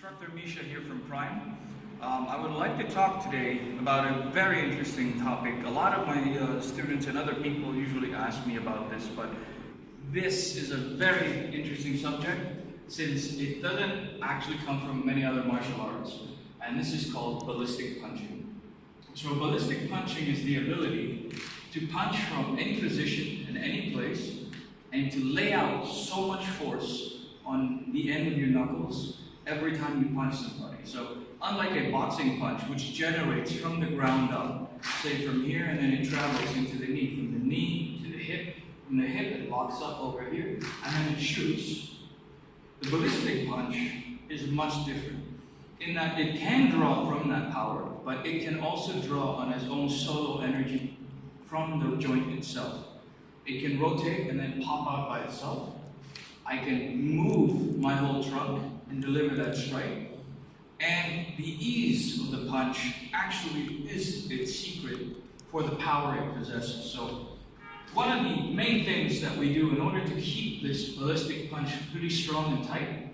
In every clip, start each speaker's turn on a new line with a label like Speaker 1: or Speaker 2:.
Speaker 1: Instructor Misha here from Prime. I would like to talk today about a very interesting topic. A lot of my students and other people usually ask me about this, but this is a very interesting subject since it doesn't actually come from many other martial arts, and this is called ballistic punching. So ballistic punching is the ability to punch from any position in any place and to lay out so much force on the end of your knuckles every time you punch somebody. So unlike a boxing punch, which generates from the ground up, say from here, and then it travels into the knee, from the knee to the hip, from the hip it locks up over here, and then it shoots. The ballistic punch is much different in that it can draw from that power, but it can also draw on its own solo energy from the joint itself. It can rotate and then pop out by itself. I can move my whole trunk and deliver that strike. And the ease of the punch actually is its secret for the power it possesses. So one of the main things that we do in order to keep this ballistic punch pretty strong and tight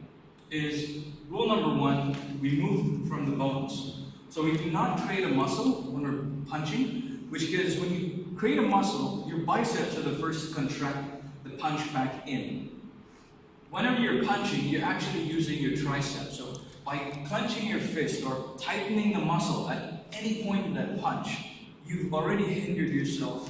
Speaker 1: is rule number one, we move from the bones. So we do not create a muscle when we're punching, which is when you create a muscle, your biceps are the first to contract the punch back in. Whenever you're punching, you're actually using your triceps. So by clenching your fist or tightening the muscle at any point in that punch, you've already hindered yourself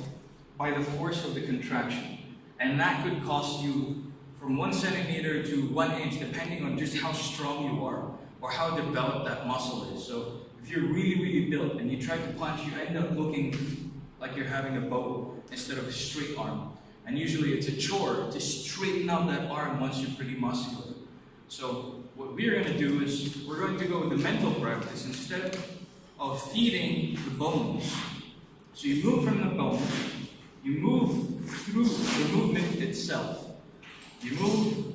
Speaker 1: by the force of the contraction. And that could cost you from 1 centimeter to 1 inch, depending on just how strong you are or how developed that muscle is. So if you're really built and you try to punch, you end up looking like you're having a bow instead of a straight arm. And usually it's a chore to straighten out that arm once you're pretty muscular. So what we're going to do is we're going to go with the mental practice instead of feeding the bones. So you move from the bones, you move through the movement itself. You move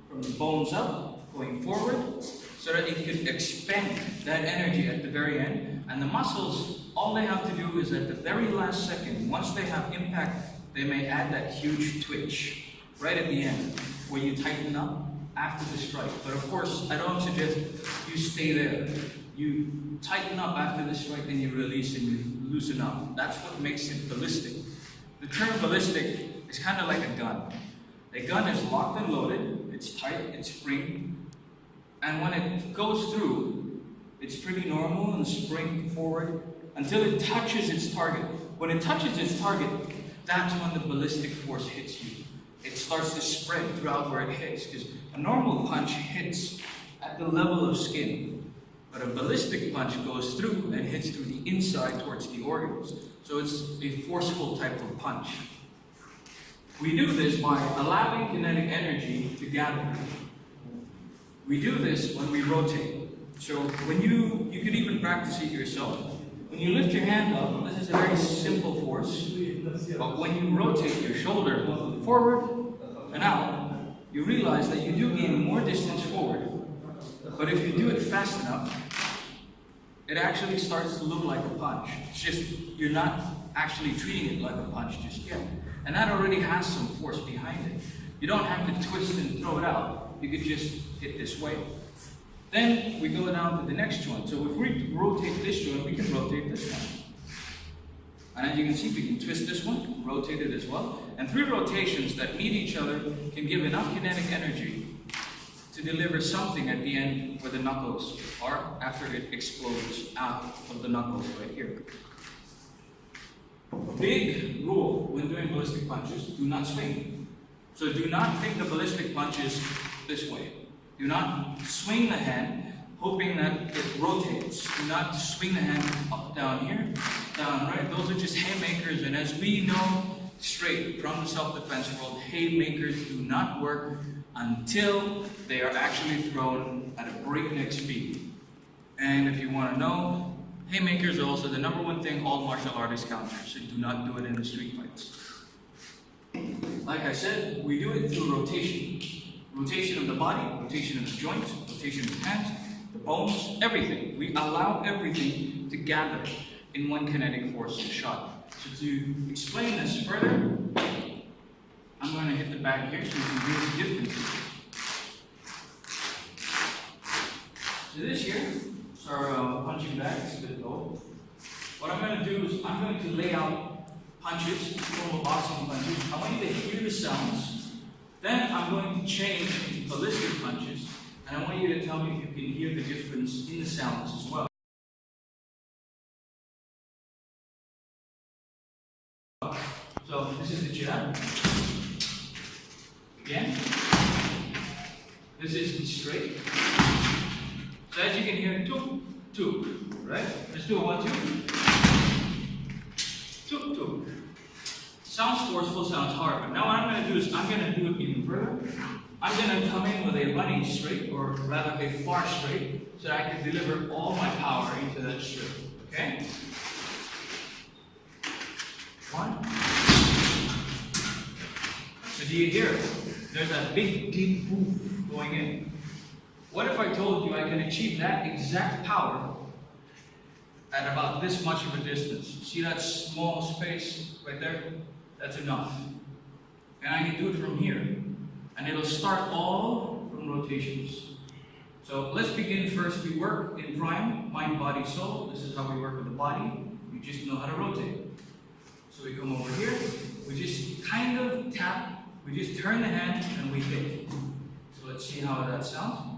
Speaker 1: from the bones up, going forward, so that it can expend that energy at the very end. And the muscles, all they have to do is at the very last second, once they have impact, they may add that huge twitch right at the end where you tighten up after the strike. But of course, I don't suggest you stay there. You tighten up after the strike, then you release and you loosen up. That's what makes it ballistic. The term ballistic is kind of like a gun. A gun is locked and loaded, it's tight, it's spring, and when it goes through, it's pretty normal and spring forward until it touches its target. When it touches its target, that's when the ballistic force hits you. It starts to spread throughout where it hits, because a normal punch hits at the level of skin, but a ballistic punch goes through and hits through the inside towards the organs. So it's a forceful type of punch. We do this by allowing kinetic energy to gather. We do this when we rotate. So when you can even practice it yourself. When you lift your hand up, this is a very simple force. But when you rotate your shoulder forward and out, you realize that you do gain more distance forward. But if you do it fast enough, it actually starts to look like a punch. It's just you're not actually treating it like a punch just yet. And that already has some force behind it. You don't have to twist and throw it out. You could just hit this way. Then we go down to the next joint. So if we rotate this joint, we can rotate this one. And as you can see, we can twist this one, rotate it as well. And 3 rotations that meet each other can give enough kinetic energy to deliver something at the end where the knuckles are after it explodes out of the knuckles right here. Big rule when doing ballistic punches, do not swing. So do not think the ballistic punch is this way. Do not swing the hand hoping that it rotates. Do not swing the hand up, down here, down, right. Those are just haymakers, and as we know straight from the self-defense world, haymakers do not work until they are actually thrown at a breakneck speed. And if you want to know, haymakers are also the #1 thing all martial artists counter, so do not do it in the street fights. Like I said, we do it through rotation. Rotation of the body, rotation of the joints, rotation of the hands, the bones, everything. We allow everything to gather in one kinetic force shot. So to explain this further, I'm going to hit the bag here so you can hear the difference. So this here is our punching bag. It's a bit low. What I'm going to do is I'm going to lay out punches, normal boxing punches. I want you to hear the sounds. Then I'm going to change into ballistic punches, and I want you to tell me if you can hear the difference in the sounds as well. So this is the jab. Again. This is the straight. So as you can hear, 2, 2, right? Let's do a 1, 2. 2, 2. Sounds forceful, sounds hard, but now what I'm going to do is I'm going to do it even further. I'm going to come in with a running straight, or rather a far straight, so that I can deliver all my power into that straight. Okay? 1. So do you hear it? There's that big, deep boom going in. What if I told you I can achieve that exact power at about this much of a distance? See that small space right there? That's enough. And I can do it from here. And it'll start all from rotations. So let's begin first. We work in prime, mind, body, soul. This is how we work with the body. We just know how to rotate. So we come over here. We just kind of tap. We just turn the hand and we hit. So let's see how that sounds.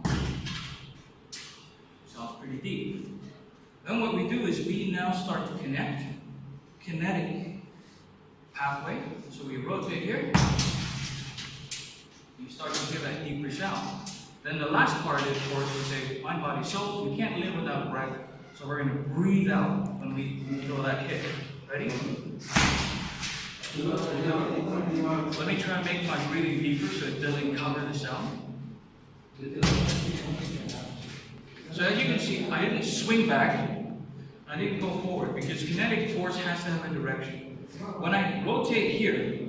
Speaker 1: Sounds pretty deep. Then what we do is we now start to connect kinetic pathway. So we rotate here. You start to hear that deeper sound. Then the last part is, of course, we say mind, body, soul. We can't live without breath. So we're going to breathe out when we throw that hit. Ready? Let me try and make my breathing deeper so it doesn't cover the sound. So as you can see, I didn't swing back. I didn't go forward because kinetic force has to have a direction. When I rotate here,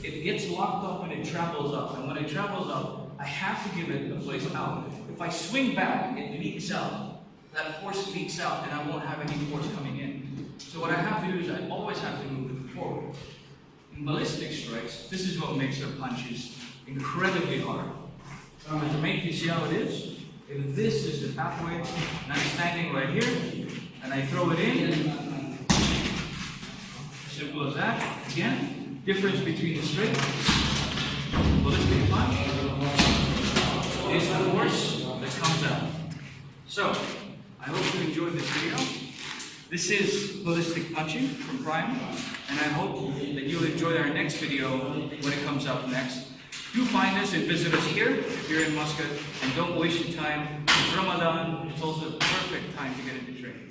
Speaker 1: it gets locked up and it travels up. And when it travels up, I have to give it a place out. If I swing back, it leaks out. That force leaks out and I won't have any force coming in. So what I have to do is I always have to move it forward. In ballistic strikes, this is what makes our punches incredibly hard. So to make you see how it is, if this is the pathway, and I'm standing right here, and I throw it in, simple as that. Again, difference between the straight, ballistic punch, is the force that comes out. So, I hope you enjoyed this video. This is ballistic punching from Prime, and I hope that you'll enjoy our next video when it comes up next. Do find us and visit us here if you're in Muscat, and don't waste your time. It's Ramadan, it's also the perfect time to get into training.